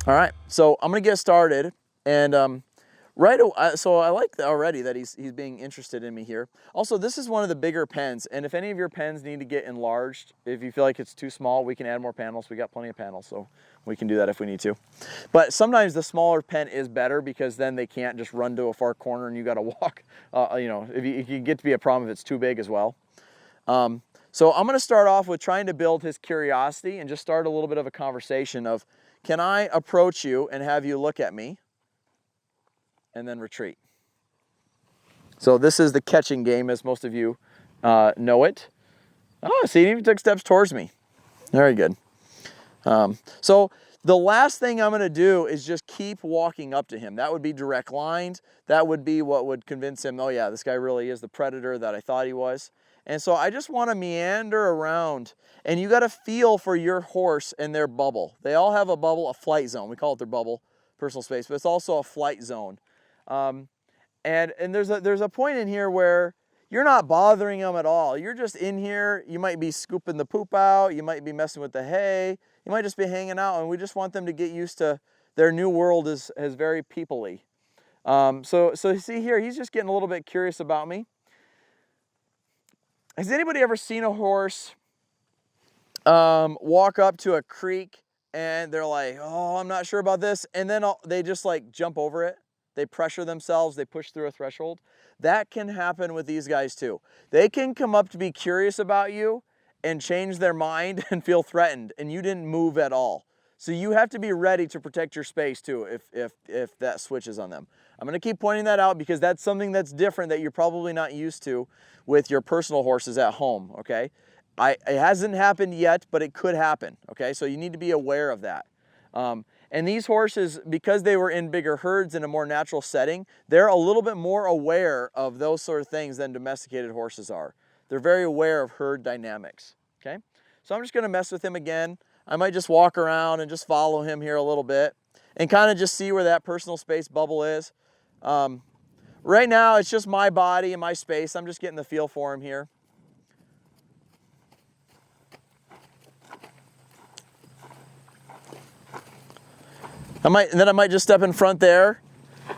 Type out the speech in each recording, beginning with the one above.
All right, so I'm gonna get started, and so I like already that he's being interested in me here. Also, this is one of the bigger pens, and if any of your pens need to get enlarged, if you feel like it's too small, we can add more panels. We got plenty of panels, so we can do that if we need to. But sometimes the smaller pen is better because then they can't just run to a far corner and you got to walk. You know, it can get to be a problem if it's too big as well. So I'm going to start off with trying to build his curiosity and just start a little bit of a conversation of, can I approach you and have you look at me and then retreat? So this is the catching game, as most of you know it. Oh, see, he even took steps towards me. Very good. So the last thing I'm going to do is just keep walking up to him. That would be direct lines. That would be what would convince him, oh yeah, this guy really is the predator that I thought he was. And so I just want to meander around, and you got to feel for your horse and their bubble. They all have a bubble, a flight zone. We call it their bubble, personal space, but it's also a flight zone. And there's a point in here where you're not bothering them at all. You're just in here. You might be scooping the poop out. You might be messing with the hay. You might just be hanging out, and we just want them to get used to their new world is very people-y. So you see here, he's just getting a little bit curious about me. Has anybody ever seen a horse walk up to a creek and they're like, oh, I'm not sure about this, and then they just like jump over it? They pressure themselves, they push through a threshold. That can happen with these guys too. They can come up to be curious about you and change their mind and feel threatened, and you didn't move at all. So you have to be ready to protect your space too if that switches on them. I'm going to keep pointing that out because that's something that's different that you're probably not used to with your personal horses at home, okay? It hasn't happened yet, but it could happen, okay? So you need to be aware of that. And these horses, because they were in bigger herds in a more natural setting, they're a little bit more aware of those sort of things than domesticated horses are. They're very aware of herd dynamics, okay? So I'm just going to mess with him again. I might just walk around and just follow him here a little bit and kind of just see where that personal space bubble is. Right now, it's just my body and my space. I'm just getting the feel for him here. I might just step in front there.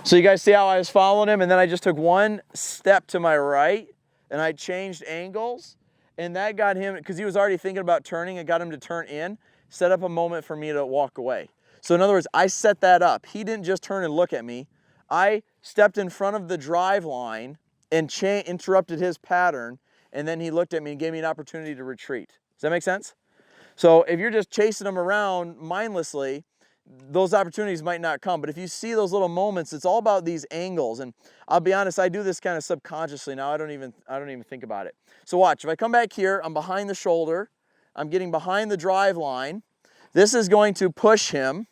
So you guys see how I was following him, and then I just took one step to my right and I changed angles, and that got him, because he was already thinking about turning, it got him to turn in, set up a moment for me to walk away. So in other words, I set that up. He didn't just turn and look at me. I stepped in front of the drive line and interrupted his pattern, and then he looked at me and gave me an opportunity to retreat. Does that make sense? So if you're just chasing him around mindlessly, those opportunities might not come. But if you see those little moments, it's all about these angles. And I'll be honest, I do this kind of subconsciously now. I don't even think about it. So watch, if I come back here, I'm behind the shoulder, I'm getting behind the drive line. This is going to push him.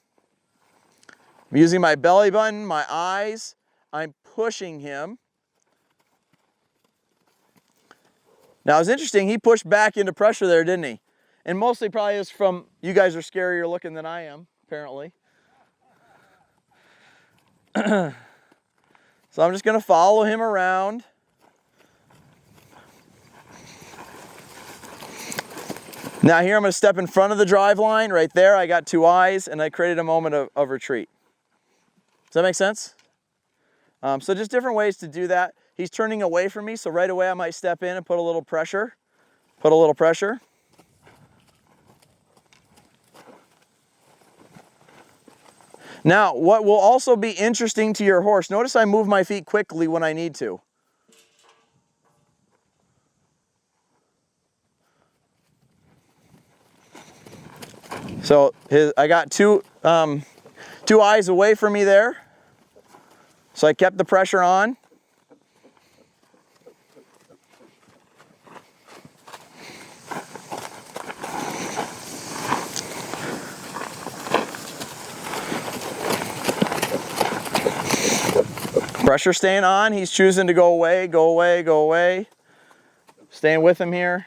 I'm using my belly button, my eyes, I'm pushing him. Now it's interesting, he pushed back into pressure there, didn't he? And mostly probably is from, you guys are scarier looking than I am, apparently. So I'm just going to follow him around. Now here I'm going to step in front of the drive line. Right there I got two eyes, and I created a moment of retreat. Does that make sense? So just different ways to do that. He's turning away from me, so right away I might step in and put a little pressure. Put a little pressure. Now, what will also be interesting to your horse, notice I move my feet quickly when I need to. So I got two eyes away from me there. So I kept the pressure on. Pressure staying on. He's choosing to go away, go away, go away. Staying with him here.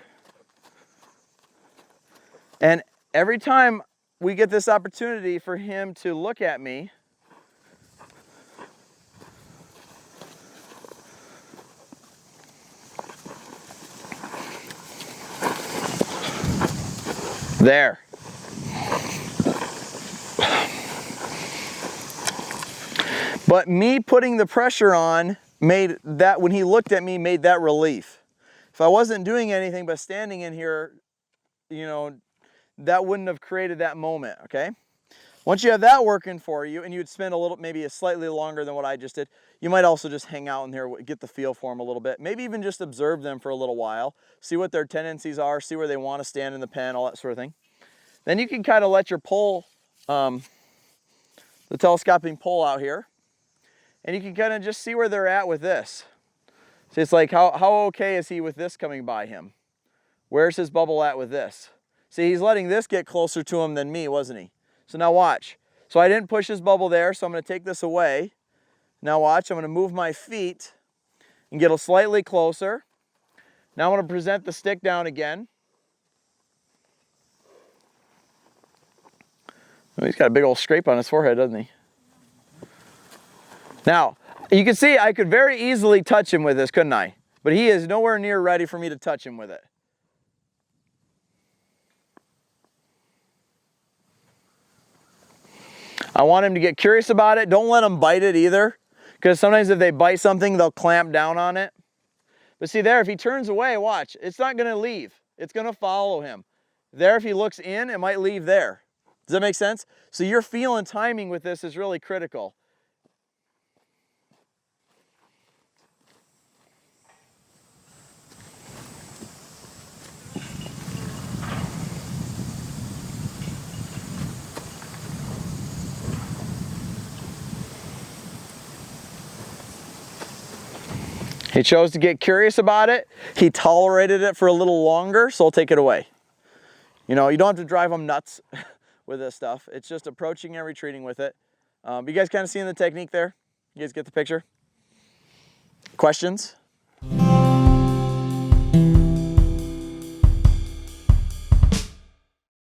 And every time we get this opportunity for him to look at me, there. But me putting the pressure on made that, when he looked at me, made that relief. If I wasn't doing anything but standing in here, you know, that wouldn't have created that moment, okay? Once you have that working for you, and you'd spend a little, maybe a slightly longer than what I just did, you might also just hang out in here, get the feel for them a little bit. Maybe even just observe them for a little while, see what their tendencies are, see where they want to stand in the pen, all that sort of thing. Then you can kind of let your pole, the telescoping pole out here, and you can kind of just see where they're at with this. So it's like, how okay is he with this coming by him? Where's his bubble at with this? See, he's letting this get closer to him than me, wasn't he? So now watch. So I didn't push his bubble there, so I'm going to take this away. Now watch, I'm going to move my feet and get slightly closer. Now I'm going to present the stick down again. Oh, he's got a big old scrape on his forehead, doesn't he? Now, you can see I could very easily touch him with this, couldn't I? But he is nowhere near ready for me to touch him with it. I want him to get curious about it. Don't let him bite it either, because sometimes if they bite something, they'll clamp down on it. But see there, if he turns away, watch, it's not going to leave. It's going to follow him. There, if he looks in, it might leave there. Does that make sense? So your feel and timing with this is really critical. He chose to get curious about it. He tolerated it for a little longer, so I'll take it away. You know, you don't have to drive them nuts with this stuff. It's just approaching and retreating with it. You guys kind of seeing the technique there? You guys get the picture? Questions?